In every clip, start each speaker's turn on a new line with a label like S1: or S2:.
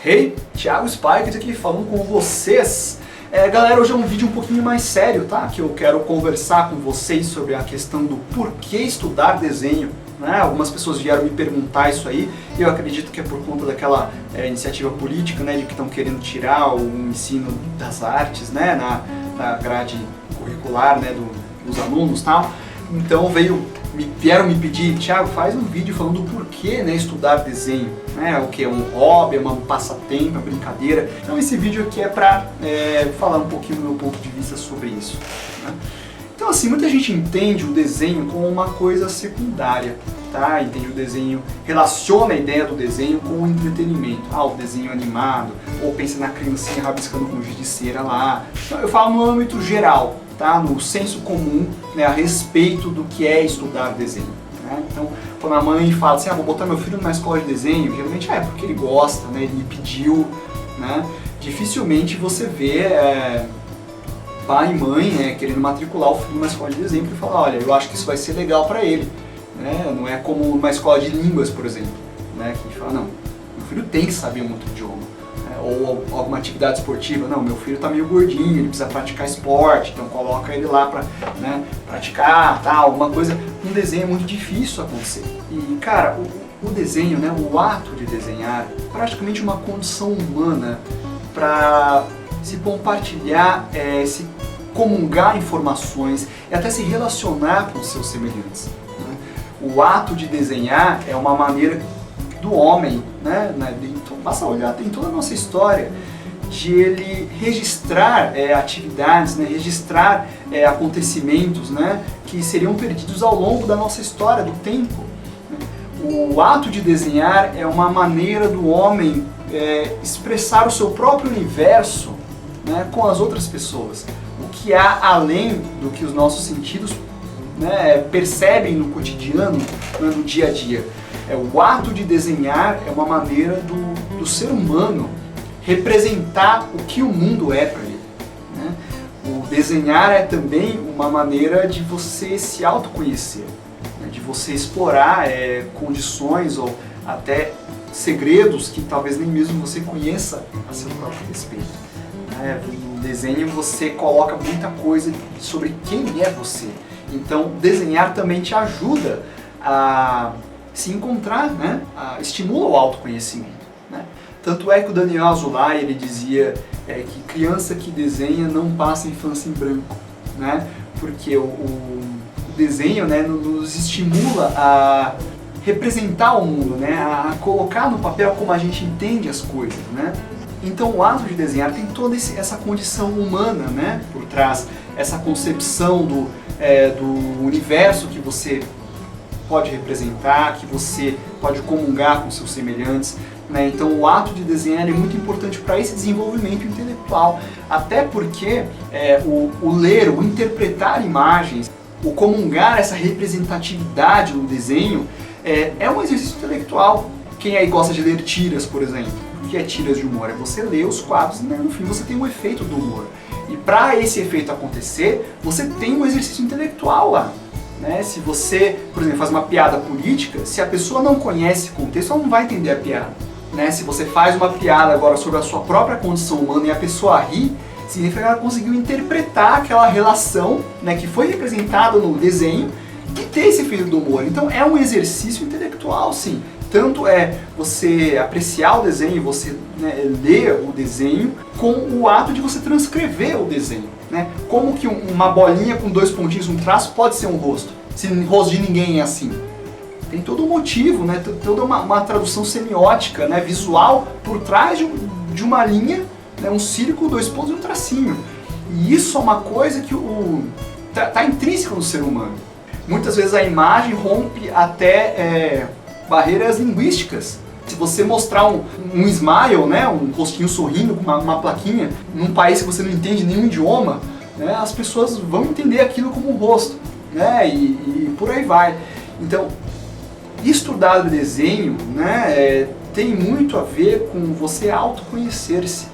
S1: Hey, Thiago Spikes aqui falando com vocês. Galera, hoje é um vídeo um pouquinho mais sério, tá? Que eu quero conversar com vocês sobre a questão do porquê estudar desenho. Né? Algumas pessoas vieram me perguntar isso aí, e eu acredito que é por conta daquela iniciativa política, né, de que estão querendo tirar o ensino das artes, né, na grade curricular, né, dos alunos e tal. Então vieram me pedir, Thiago, faz um vídeo falando do porquê, né, estudar desenho, né, o que é um hobby, é um passatempo, uma brincadeira. Então esse vídeo aqui é para falar um pouquinho do meu ponto de vista sobre isso. Né? Então assim, muita gente entende o desenho como uma coisa secundária, tá? Entende o desenho, relaciona a ideia do desenho com o entretenimento. Ah, o desenho animado, ou pensa na criancinha rabiscando com giz de cera lá. Então eu falo no âmbito geral, tá? No senso comum, né, a respeito do que é estudar desenho. Né? Então, quando a mãe fala assim, vou botar meu filho numa escola de desenho, geralmente é porque ele gosta, né, ele pediu, né? Dificilmente você vê pai e mãe querendo matricular o filho numa escola de desenho e falar, olha, eu acho que isso vai ser legal para ele. Né? Não é como uma escola de línguas, por exemplo, né? Que a gente fala, não, meu filho tem que saber um outro idioma. Né? Ou alguma atividade esportiva, não, meu filho está meio gordinho, ele precisa praticar esporte, então coloca ele lá para, né, praticar, tal, alguma coisa. Um desenho é muito difícil acontecer. E, cara, o desenho, né, o ato de desenhar, é praticamente uma condição humana para se compartilhar, se comungar informações e até se relacionar com seus semelhantes. Né? O ato de desenhar é uma maneira do homem, né? Então, basta olhar, tem toda a nossa história, de ele registrar atividades, né? Registrar acontecimentos, né? Que seriam perdidos ao longo da nossa história, do tempo. O ato de desenhar é uma maneira do homem expressar o seu próprio universo, né, com as outras pessoas. O que há além do que os nossos sentidos, né, percebem no cotidiano, né, no dia a dia. O ato de desenhar é uma maneira do ser humano representar o que o mundo é para ele. Né? O desenhar é também uma maneira de você se autoconhecer, né, de você explorar condições ou até segredos que talvez nem mesmo você conheça a seu próprio respeito. No desenho você coloca muita coisa sobre quem é você. Então desenhar também te ajuda a se encontrar, né? Estimula o autoconhecimento. Né? Tanto é que o Daniel Azulay, ele dizia que criança que desenha não passa infância em branco. Né? Porque o desenho, né, nos estimula a representar o mundo, né? A colocar no papel como a gente entende as coisas. Né? Então o ato de desenhar tem toda essa condição humana, né, por trás, essa concepção do universo que você pode representar, que você pode comungar com seus semelhantes. Né? Então o ato de desenhar é muito importante para esse desenvolvimento intelectual, até porque o ler, o interpretar imagens, o comungar essa representatividade no desenho é um exercício intelectual. Quem aí gosta de ler tiras, por exemplo? O que é tiras de humor? É você ler os quadros e, né, no fim você tem um efeito do humor. E para esse efeito acontecer, você tem um exercício intelectual lá. Né? Se você, por exemplo, faz uma piada política, se a pessoa não conhece o contexto, ela não vai entender a piada. Né? Se você faz uma piada agora sobre a sua própria condição humana e a pessoa ri, significa que ela conseguiu interpretar aquela relação, né, que foi representada no desenho e ter esse efeito do humor. Então é um exercício intelectual, sim. Tanto é você apreciar o desenho, você, né, ler o desenho, com o ato de você transcrever o desenho. Né? Como que uma bolinha com 2 pontinhos, um traço, pode ser um rosto, se o rosto de ninguém é assim? Tem todo um motivo, né? Toda uma tradução semiótica, né, visual, por trás de uma linha, né, um círculo, 2 pontos e um tracinho. E isso é uma coisa que tá intrínseca no ser humano. Muitas vezes a imagem rompe até barreiras linguísticas. Se você mostrar um smile, né, um rostinho sorrindo com uma plaquinha, num país que você não entende nenhum idioma, né, as pessoas vão entender aquilo como um rosto, né, e por aí vai. Então, estudar desenho, né, tem muito a ver com você autoconhecer-se,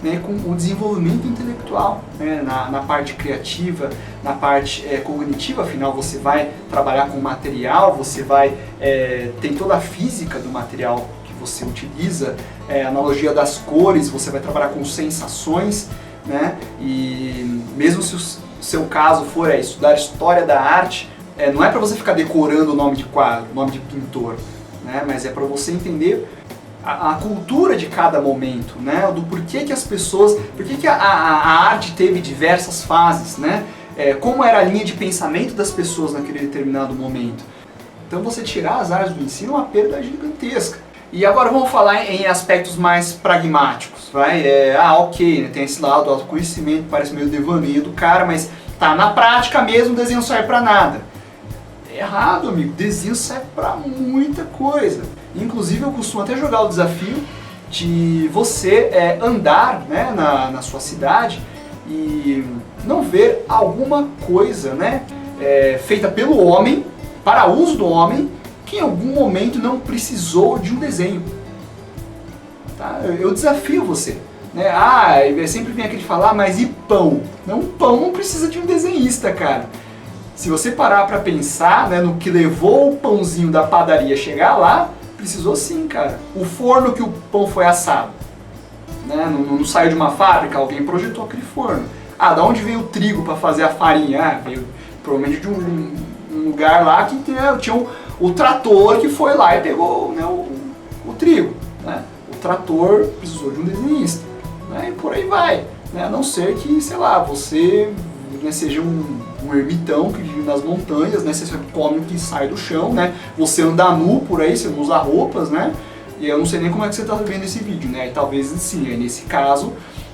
S1: né, com o desenvolvimento intelectual, né, na parte criativa, na parte cognitiva. Afinal você vai trabalhar com material, você vai tem toda a física do material que você utiliza a analogia das cores, você vai trabalhar com sensações, né? E mesmo se o seu caso for estudar história da arte, não é para você ficar decorando o nome de quadro, o nome de pintor, né? Mas é para você entender a cultura de cada momento, né? Do porquê que as pessoas, porquê que a arte teve diversas fases, né? Como era a linha de pensamento das pessoas naquele determinado momento. Então você tirar as áreas do ensino é uma perda gigantesca. E agora vamos falar em aspectos mais pragmáticos, vai? Ok, né? Tem esse lado do autoconhecimento, parece meio devaneio do cara, mas tá, na prática mesmo o desenho não serve pra nada. Errado, amigo, desenho serve pra muita coisa. Inclusive eu costumo até jogar o desafio de você andar, né, na sua cidade e não ver alguma coisa, né, feita pelo homem, para uso do homem, que em algum momento não precisou de um desenho. Tá? Eu desafio você. Né? Sempre vem aquele falar, mas e pão? Não, pão não precisa de um desenhista, cara. Se você parar para pensar, né, no que levou o pãozinho da padaria a chegar lá, precisou sim, cara. O forno que o pão foi assado, né, não saiu de uma fábrica, alguém projetou aquele forno. Da onde veio o trigo para fazer a farinha? Veio provavelmente de um lugar lá que tinha o trator que foi lá e pegou, né, o trigo. Né? O trator precisou de um desenhista. Né? E por aí vai. Né? A não ser que, sei lá, você, né, seja um ermitão que vive nas montanhas, né? Você come o que sai do chão, né? Você anda nu por aí, você não usa roupas, né? E eu não sei nem como é que você está vendo esse vídeo, né? E talvez sim, nesse caso,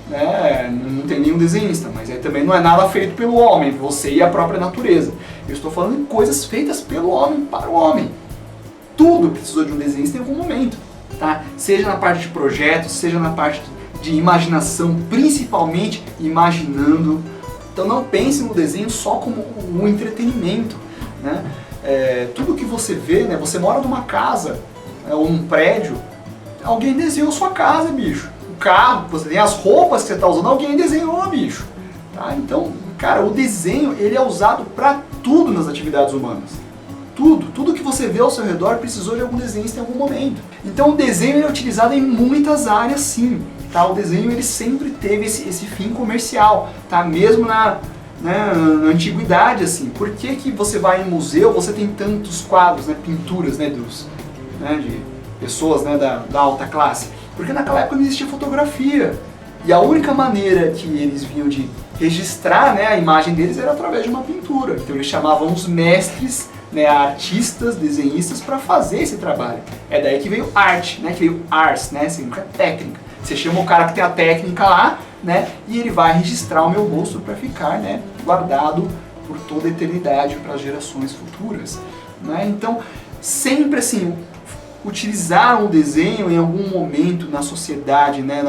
S1: né, não tem nenhum desenhista, mas aí também não é nada feito pelo homem, você e a própria natureza. Eu estou falando de coisas feitas pelo homem para o homem. Tudo precisou de um desenhista em algum momento, tá? Seja na parte de projetos, seja na parte de imaginação, principalmente imaginando. Então não pense no desenho só como um entretenimento, né? Tudo que você vê, né? Você mora numa casa, ou num prédio, alguém desenhou sua casa, bicho. O carro que você tem, as roupas que você está usando, alguém desenhou, bicho. Tá? Então, cara, o desenho ele é usado para tudo nas atividades humanas. Tudo que você vê ao seu redor precisou de algum desenhista em algum momento. Então o desenho é utilizado em muitas áreas, sim. Tá? O desenho ele sempre teve esse fim comercial, tá? Mesmo na antiguidade, assim. Por que você vai em museu, você tem tantos quadros, né, pinturas, né, de pessoas, né, da alta classe? Porque naquela época não existia fotografia. E a única maneira que eles vinham de registrar, né, a imagem deles era através de uma pintura. Então eles chamavam os mestres, né, artistas, desenhistas para fazer esse trabalho. É daí que veio arte, né, que veio ars, né, significa técnica. Você chama o cara que tem a técnica lá, né, e ele vai registrar o meu rosto para ficar, né, guardado por toda a eternidade para as gerações futuras. Né? Então, sempre assim, utilizaram o desenho em algum momento na sociedade, né,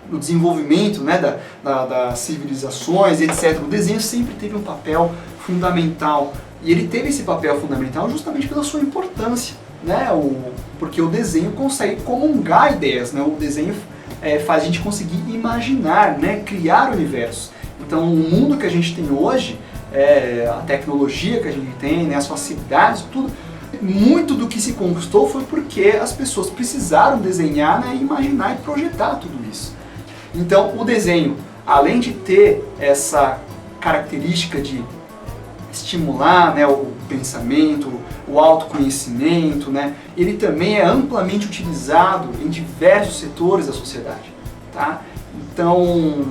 S1: no desenvolvimento, né, das civilizações, etc. O desenho sempre teve um papel fundamental. E ele teve esse papel fundamental justamente pela sua importância. Né? Porque o desenho consegue comungar ideias. Né? O desenho faz a gente conseguir imaginar, né, criar universos. Então o mundo que a gente tem hoje, a tecnologia que a gente tem, né, as facilidades, tudo, muito do que se conquistou foi porque as pessoas precisaram desenhar, né, imaginar e projetar tudo isso. Então o desenho, além de ter essa característica de estimular, né, o pensamento, o autoconhecimento, né, ele também é amplamente utilizado em diversos setores da sociedade. Tá? Então,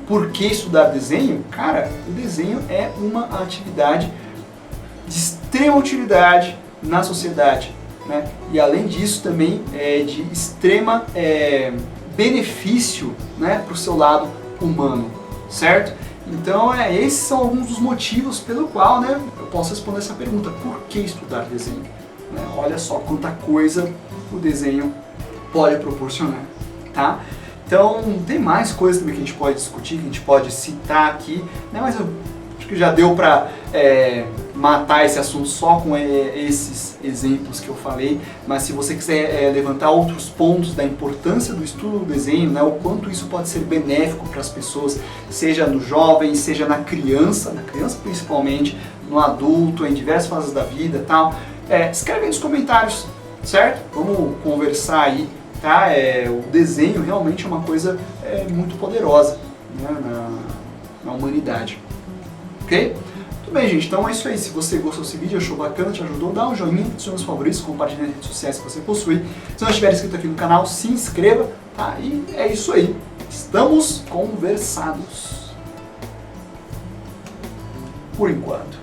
S1: por que estudar desenho? Cara, o desenho é uma atividade de extrema utilidade na sociedade. Né? E além disso também é de extrema benefício, né, para o seu lado humano, certo? Então esses são alguns dos motivos pelo qual, né, eu posso responder essa pergunta, por que estudar desenho? Né? Olha só quanta coisa o desenho pode proporcionar. Tá? Então tem mais coisas também que a gente pode discutir, que a gente pode citar aqui, né, mas eu acho que já deu para matar esse assunto só com esses exemplos que eu falei, mas se você quiser levantar outros pontos da importância do estudo do desenho, né, o quanto isso pode ser benéfico para as pessoas, seja no jovem, seja na criança principalmente, no adulto, em diversas fases da vida e tal, escreve aí nos comentários, certo? Vamos conversar aí tá? O desenho realmente é uma coisa muito poderosa, né, na humanidade. Ok? Tudo bem, gente, então é isso aí. Se você gostou desse vídeo, achou bacana, te ajudou, dá um joinha, adicione os favoritos, compartilhe nas redes sociais que você possui. Se não estiver inscrito aqui no canal, se inscreva, tá? E é isso aí. Estamos conversados. Por enquanto.